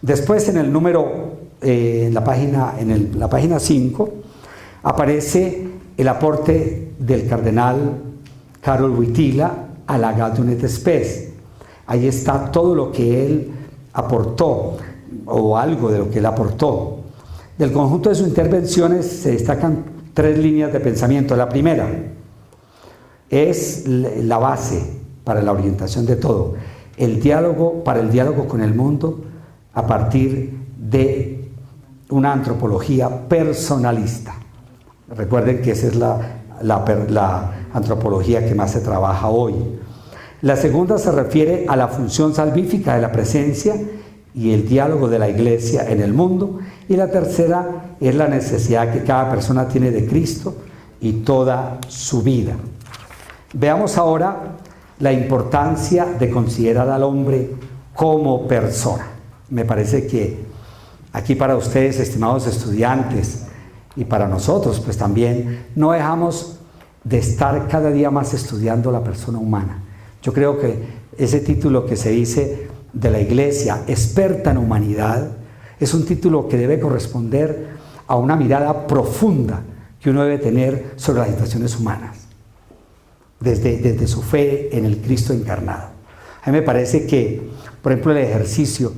Después en el número, en la página 5, aparece el aporte del cardenal Karol Wojtyla a la Gaudium et Spes. Ahí está todo lo que él aportó, o algo de lo que él aportó. Del conjunto de sus intervenciones se destacan 3 líneas de pensamiento. La primera es la base para la orientación de todo. El diálogo con el mundo a partir de una antropología personalista. Recuerden que esa es la antropología que más se trabaja hoy. La segunda se refiere a la función salvífica de la presencia y el diálogo de la Iglesia en el mundo. Y la tercera es la necesidad que cada persona tiene de Cristo y toda su vida. Veamos ahora la importancia de considerar al hombre como persona. Me parece que aquí para ustedes, estimados estudiantes, y para nosotros, pues también, no dejamos de estar cada día más estudiando la persona humana. Yo creo que ese título que se dice de la Iglesia, experta en humanidad, es un título que debe corresponder a una mirada profunda que uno debe tener sobre las situaciones humanas, desde su fe en el Cristo encarnado. A mí me parece que, por ejemplo, el ejercicio,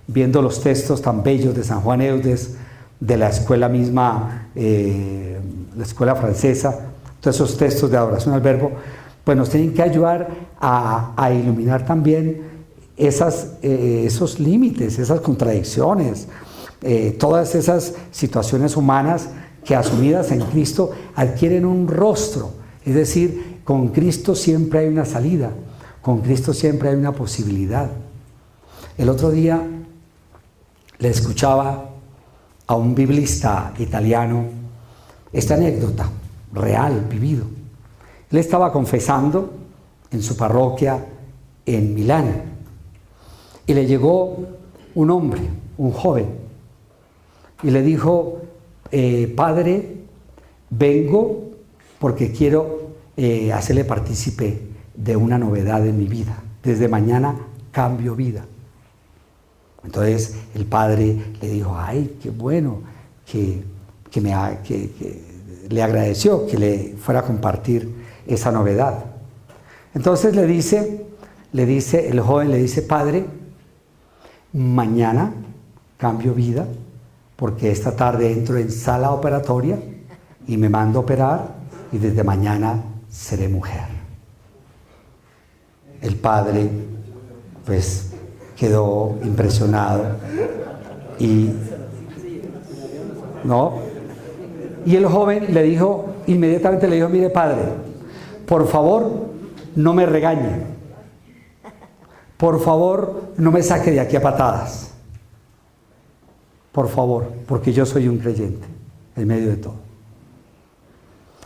viendo los textos tan bellos de San Juan Eudes, de la escuela misma, la escuela francesa, todos esos textos de adoración al verbo, pues nos tienen que ayudar a iluminar también esos límites, esas contradicciones, todas esas situaciones humanas que asumidas en Cristo adquieren un rostro. Es decir, con Cristo siempre hay una salida, con Cristo siempre hay una posibilidad. El otro día le escuchaba a un biblista italiano esta anécdota real, vivido. Él estaba confesando en su parroquia en Milán y le llegó un hombre, un joven, y le dijo: padre, vengo porque quiero hacerle partícipe de una novedad en mi vida. Desde mañana cambio vida. Entonces el padre le dijo: ay, qué bueno, que le agradeció que le fuera a compartir esa novedad. Entonces el joven le dice: padre, mañana cambio vida porque esta tarde entro en sala operatoria y me mando a operar y desde mañana seré mujer. El padre pues quedó impresionado y el joven inmediatamente le dijo: mire, padre, por favor no me regañe, por favor no me saque de aquí a patadas, por favor, porque yo soy un creyente en medio de todo.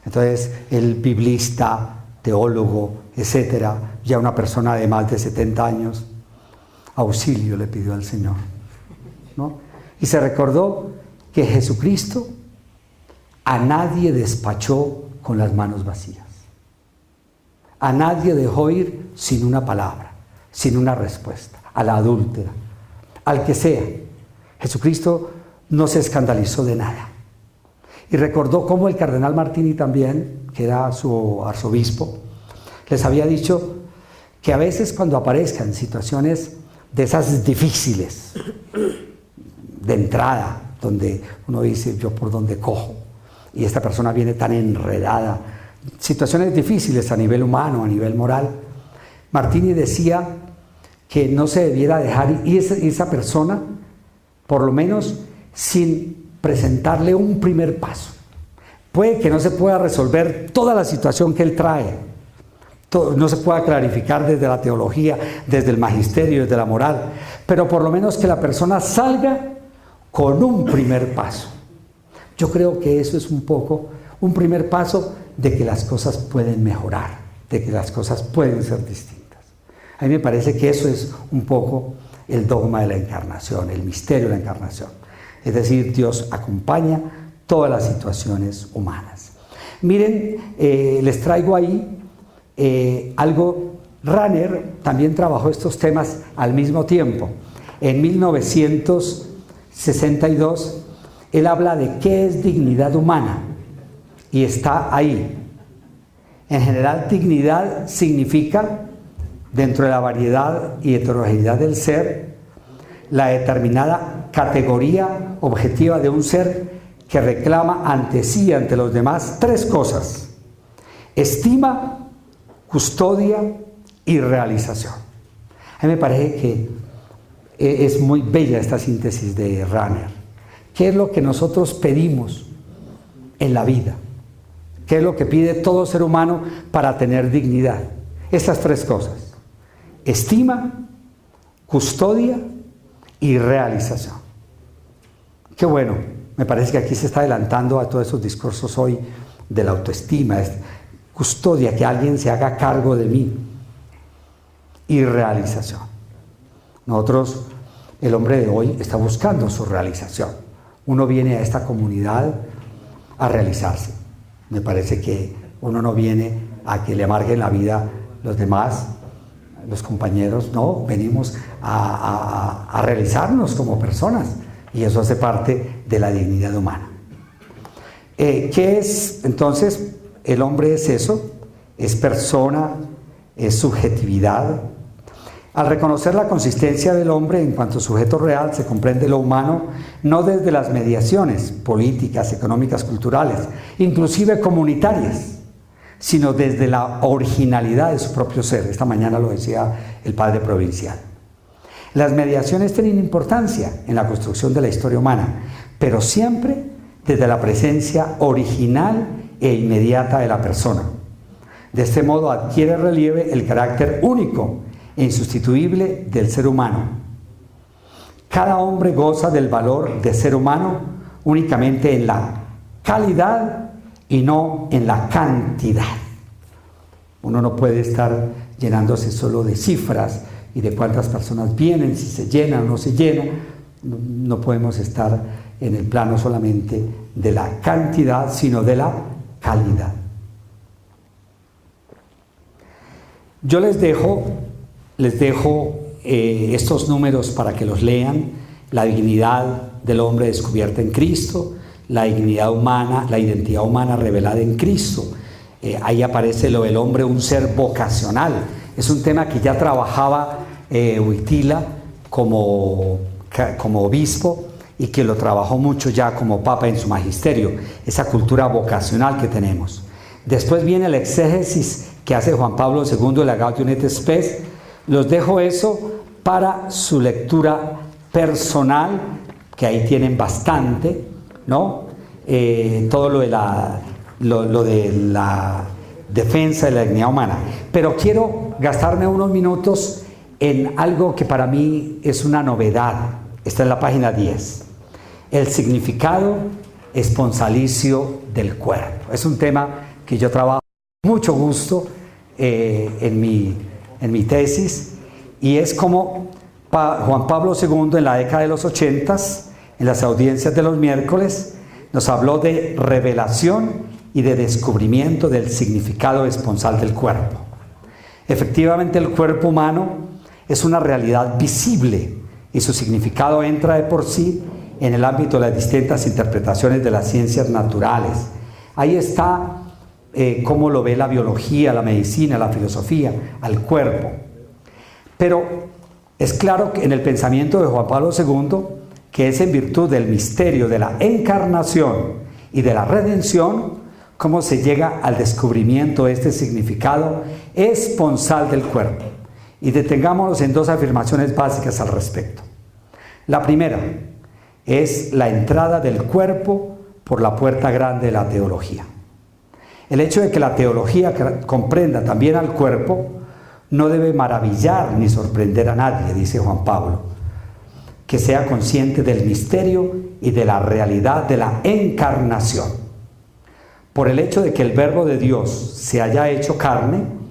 Entonces el biblista, teólogo, etcétera, ya una persona de más de 70 años, auxilio le pidió al Señor, ¿no? Y se recordó que Jesucristo a nadie despachó con las manos vacías, a nadie dejó ir sin una palabra, sin una respuesta, a la adúltera, al que sea. Jesucristo no se escandalizó de nada. Y recordó cómo el cardenal Martini también, que era su arzobispo, les había dicho que a veces cuando aparezcan situaciones de esas difíciles, de entrada, donde uno dice: yo por dónde cojo, y esta persona viene tan enredada, situaciones difíciles a nivel humano, a nivel moral, Martini decía que no se debiera dejar ir esa persona, por lo menos sin presentarle un primer paso. Puede que no se pueda resolver toda la situación que él trae, no se pueda clarificar desde la teología, desde el magisterio, desde la moral, pero por lo menos que la persona salga con un primer paso. Yo creo que eso es un poco un primer paso de que las cosas pueden mejorar, de que las cosas pueden ser distintas. A mí me parece que eso es un poco el dogma de la encarnación, el misterio de la encarnación. Es decir, Dios acompaña todas las situaciones humanas. Miren, les traigo ahí algo. Rahner también trabajó estos temas al mismo tiempo. En 1962, él habla de qué es dignidad humana, y está ahí. En general, dignidad significa, dentro de la variedad y heterogeneidad del ser, la determinada categoría objetiva de un ser que reclama ante sí y ante los demás tres cosas: estima, custodia y realización. A mí me parece que es muy bella esta síntesis de Rahner. ¿Qué es lo que nosotros pedimos en la vida? ¿Qué es lo que pide todo ser humano para tener dignidad? Estas tres cosas: estima, custodia y realización. Qué bueno, me parece que aquí se está adelantando a todos esos discursos hoy de la autoestima, custodia, que alguien se haga cargo de mí, y realización. Nosotros, el hombre de hoy está buscando su realización. Uno viene a esta comunidad a realizarse. Me parece que uno no viene a que le amarguen la vida los demás, los compañeros, no, venimos a realizarnos como personas, y eso hace parte de la dignidad humana. ¿Qué es entonces? El hombre es eso, es persona, es subjetividad. Al reconocer la consistencia del hombre en cuanto sujeto real, se comprende lo humano no desde las mediaciones políticas, económicas, culturales, inclusive comunitarias, sino desde la originalidad de su propio ser. Esta mañana lo decía el padre provincial. Las mediaciones tienen importancia en la construcción de la historia humana, pero siempre desde la presencia original e inmediata de la persona. De este modo adquiere relieve el carácter único e insustituible del ser humano. Cada hombre goza del valor de ser humano únicamente en la calidad y no en la cantidad. Uno no puede estar llenándose solo de cifras y de cuántas personas vienen, si se llena o no se llena. No podemos estar en el plano solamente de la cantidad, sino de la calidad. Yo les dejo estos números para que los lean: la dignidad del hombre descubierta en Cristo, la dignidad humana, la identidad humana revelada en Cristo. Ahí aparece lo del hombre, un ser vocacional. Es un tema que ya trabajaba Wojtyla como obispo, y que lo trabajó mucho ya como papa en su magisterio, esa cultura vocacional que tenemos. Después viene el exégesis que hace Juan Pablo II de la Gaudium et Spes. Los dejo eso para su lectura personal, que ahí tienen bastante, ¿no? Todo lo de la defensa de la dignidad humana. Pero quiero gastarme unos minutos en algo que para mí es una novedad. Está en la página 10. El significado esponsalicio del cuerpo. Es un tema que yo trabajo con mucho gusto en mi tesis, y es como Juan Pablo II en la década de los 80, en las audiencias de los miércoles, nos habló de revelación y de descubrimiento del significado esponsal del cuerpo. Efectivamente, el cuerpo humano es una realidad visible, y su significado entra de por sí en el ámbito de las distintas interpretaciones de las ciencias naturales. Ahí está cómo lo ve la biología, la medicina, la filosofía, al cuerpo. Pero es claro que en el pensamiento de Juan Pablo II, que es en virtud del misterio de la encarnación y de la redención, cómo se llega al descubrimiento de este significado esponsal del cuerpo. y detengámonos en dos afirmaciones básicas al respecto. La primera es la entrada del cuerpo por la puerta grande de la teología. El hecho de que la teología comprenda también al cuerpo no debe maravillar ni sorprender a nadie, dice Juan Pablo, que sea consciente del misterio y de la realidad de la encarnación. Por el hecho de que el Verbo de Dios se haya hecho carne,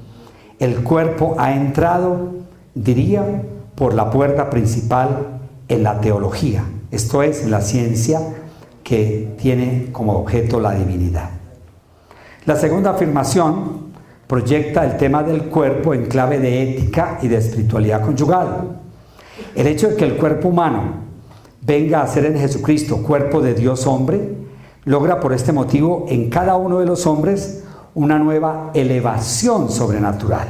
el cuerpo ha entrado, diría, por la puerta principal en la teología, esto es, en la ciencia que tiene como objeto la divinidad. La segunda afirmación proyecta el tema del cuerpo en clave de ética y de espiritualidad conyugal. El hecho de que el cuerpo humano venga a ser en Jesucristo cuerpo de Dios hombre, logra por este motivo en cada uno de los hombres una nueva elevación sobrenatural,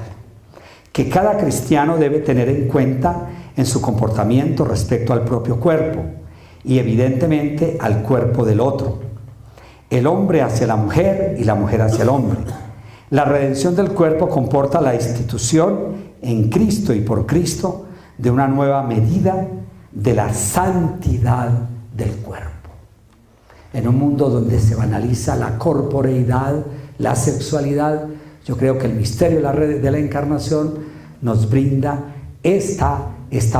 que cada cristiano debe tener en cuenta en su comportamiento respecto al propio cuerpo y evidentemente al cuerpo del otro. El hombre hacia la mujer y la mujer hacia el hombre. La redención del cuerpo comporta la institución en Cristo y por Cristo de una nueva medida de la santidad del cuerpo. En un mundo donde se banaliza la corporeidad, la sexualidad, yo creo que el misterio de la encarnación nos brinda esta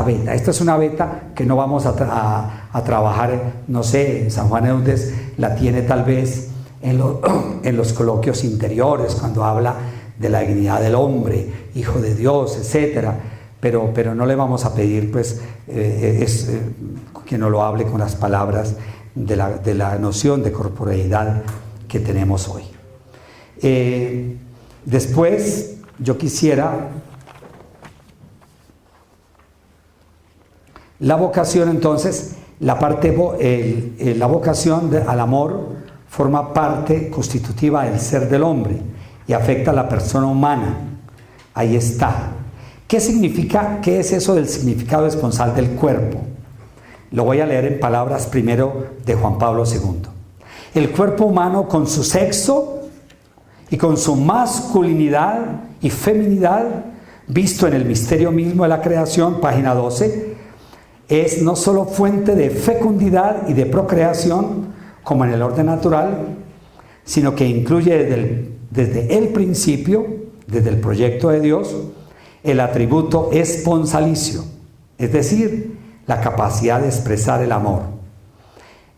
veta. Esta es una veta que no vamos a trabajar, no sé, San Juan Eudes la tiene tal vez en los coloquios interiores, cuando habla de la dignidad del hombre, hijo de Dios, etcétera. Pero no le vamos a pedir pues que nos lo hable con las palabras de la noción de corporeidad que tenemos hoy. Después yo quisiera la vocación, entonces, la vocación al amor forma parte constitutiva del ser del hombre y afecta a la persona humana. Ahí está. ¿Qué significa? ¿Qué es eso del significado esponsal del cuerpo? Lo voy a leer en palabras primero de Juan Pablo II. El cuerpo humano con su sexo y con su masculinidad y feminidad, visto en el misterio mismo de la creación, página 12, es no solo fuente de fecundidad y de procreación, como en el orden natural, sino que incluye desde el principio, desde el proyecto de Dios, el atributo esponsalicio, es decir, la capacidad de expresar el amor.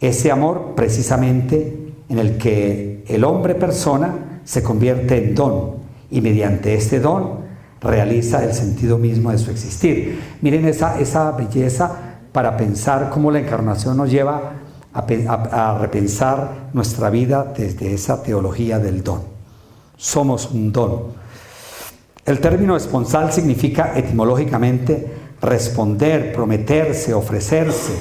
Ese amor precisamente en el que el hombre persona se convierte en don y mediante este don realiza el sentido mismo de su existir. Miren esa belleza para pensar cómo la encarnación nos lleva a repensar nuestra vida desde esa teología del don. Somos un don. El término esponsal significa etimológicamente responder, prometerse, ofrecerse,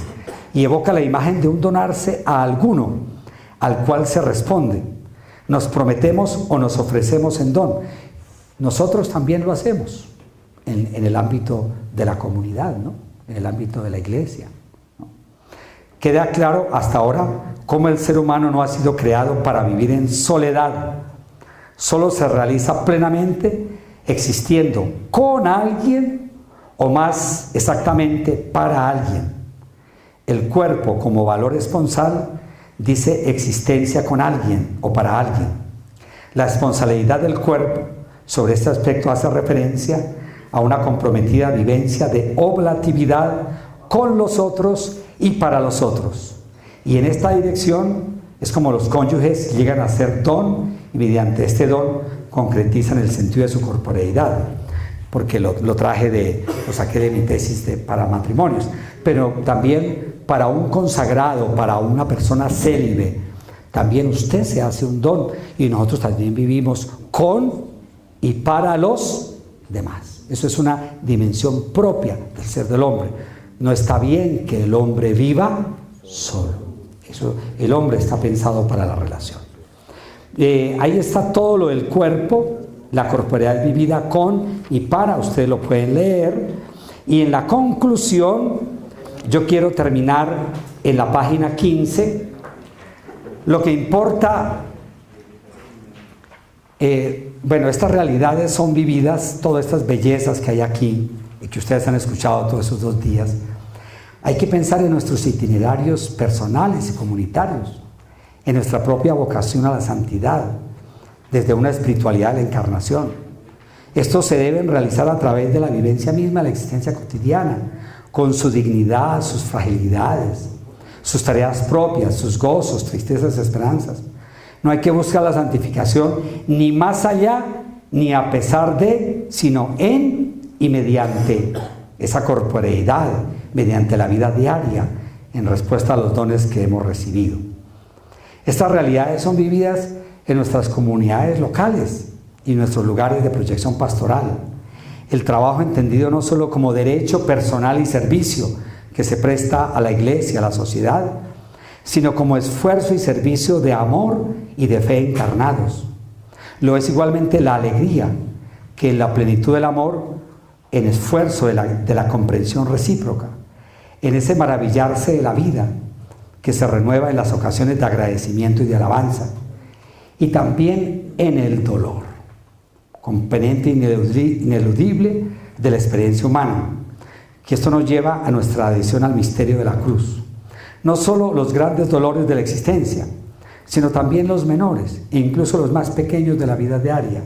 y evoca la imagen de un donarse a alguno al cual se responde. Nos prometemos o nos ofrecemos en don. Nosotros también lo hacemos en el ámbito de la comunidad, ¿no? En el ámbito de la iglesia, ¿no? Queda claro hasta ahora cómo el ser humano no ha sido creado para vivir en soledad. Solo se realiza plenamente existiendo con alguien o más exactamente para alguien. El cuerpo como valor esponsal dice existencia con alguien o para alguien. La esponsalidad del cuerpo sobre este aspecto hace referencia a una comprometida vivencia de oblatividad con los otros y para los otros. Y en esta dirección es como los cónyuges llegan a ser don y mediante este don concretizan el sentido de su corporeidad, porque lo saqué de mi tesis para matrimonios, pero también para un consagrado, para una persona célibe, también usted se hace un don y nosotros también vivimos con y para los demás. Eso es una dimensión propia del ser del hombre. No está bien que el hombre viva solo. El hombre está pensado para la relación. Ahí está todo lo del cuerpo, la corporeidad vivida con y para, ustedes lo pueden leer. Y en la conclusión, yo quiero terminar en la página 15. Lo que importa Bueno, estas realidades son vividas, todas estas bellezas que hay aquí y que ustedes han escuchado todos esos 2 días. Hay que pensar en nuestros itinerarios personales y comunitarios, en nuestra propia vocación a la santidad, desde una espiritualidad de la encarnación. Estos se deben realizar a través de la vivencia misma de la existencia cotidiana, con su dignidad, sus fragilidades, sus tareas propias, sus gozos, tristezas, esperanzas. No hay que buscar la santificación ni más allá, ni a pesar de, sino en y mediante esa corporeidad, mediante la vida diaria, en respuesta a los dones que hemos recibido. Estas realidades son vividas en nuestras comunidades locales y nuestros lugares de proyección pastoral. El trabajo entendido no solo como derecho personal y servicio que se presta a la iglesia, a la sociedad, sino como esfuerzo y servicio de amor y de fe encarnados. Lo es igualmente la alegría, que en la plenitud del amor, en esfuerzo de la comprensión recíproca, en ese maravillarse de la vida que se renueva en las ocasiones de agradecimiento y de alabanza, y también en el dolor, componente ineludible de la experiencia humana, que esto nos lleva a nuestra adhesión al misterio de la cruz. No solo los grandes dolores de la existencia, sino también los menores e incluso los más pequeños de la vida diaria,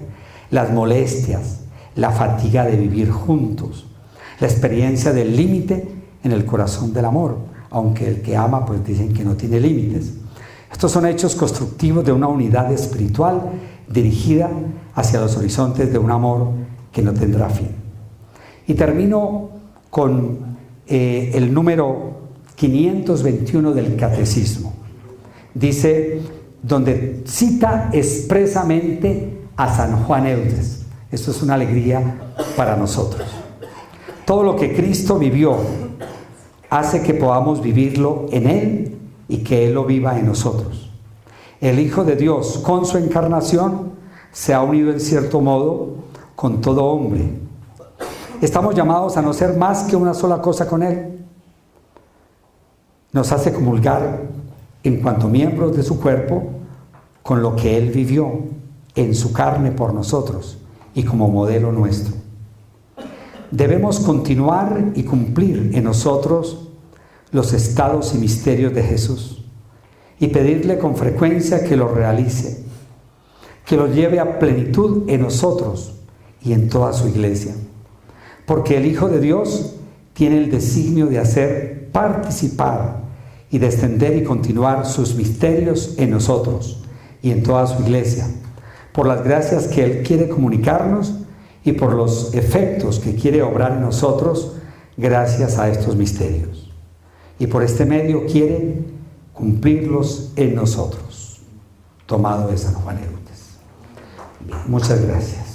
las molestias, la fatiga de vivir juntos, la experiencia del límite en el corazón del amor, aunque el que ama pues dicen que no tiene límites. Estos son hechos constructivos de una unidad espiritual dirigida hacia los horizontes de un amor que no tendrá fin. Y termino con el número 521 del Catecismo. Dice, donde cita expresamente a San Juan Eudes. Esto es una alegría para nosotros. Todo lo que Cristo vivió hace que podamos vivirlo en Él y que Él lo viva en nosotros. El Hijo de Dios, con su encarnación, se ha unido en cierto modo con todo hombre. Estamos llamados a no ser más que una sola cosa con Él. Nos hace comulgar en cuanto miembros de su cuerpo con lo que Él vivió en su carne por nosotros y como modelo nuestro. Debemos continuar y cumplir en nosotros los estados y misterios de Jesús y pedirle con frecuencia que lo realice, que lo lleve a plenitud en nosotros y en toda su iglesia, porque el Hijo de Dios tiene el designio de hacer participar y de extender y continuar sus misterios en nosotros y en toda su iglesia, por las gracias que Él quiere comunicarnos y por los efectos que quiere obrar en nosotros gracias a estos misterios. Y por este medio quiere cumplirlos en nosotros. Tomado de San Juan Eudes. Bien, muchas gracias.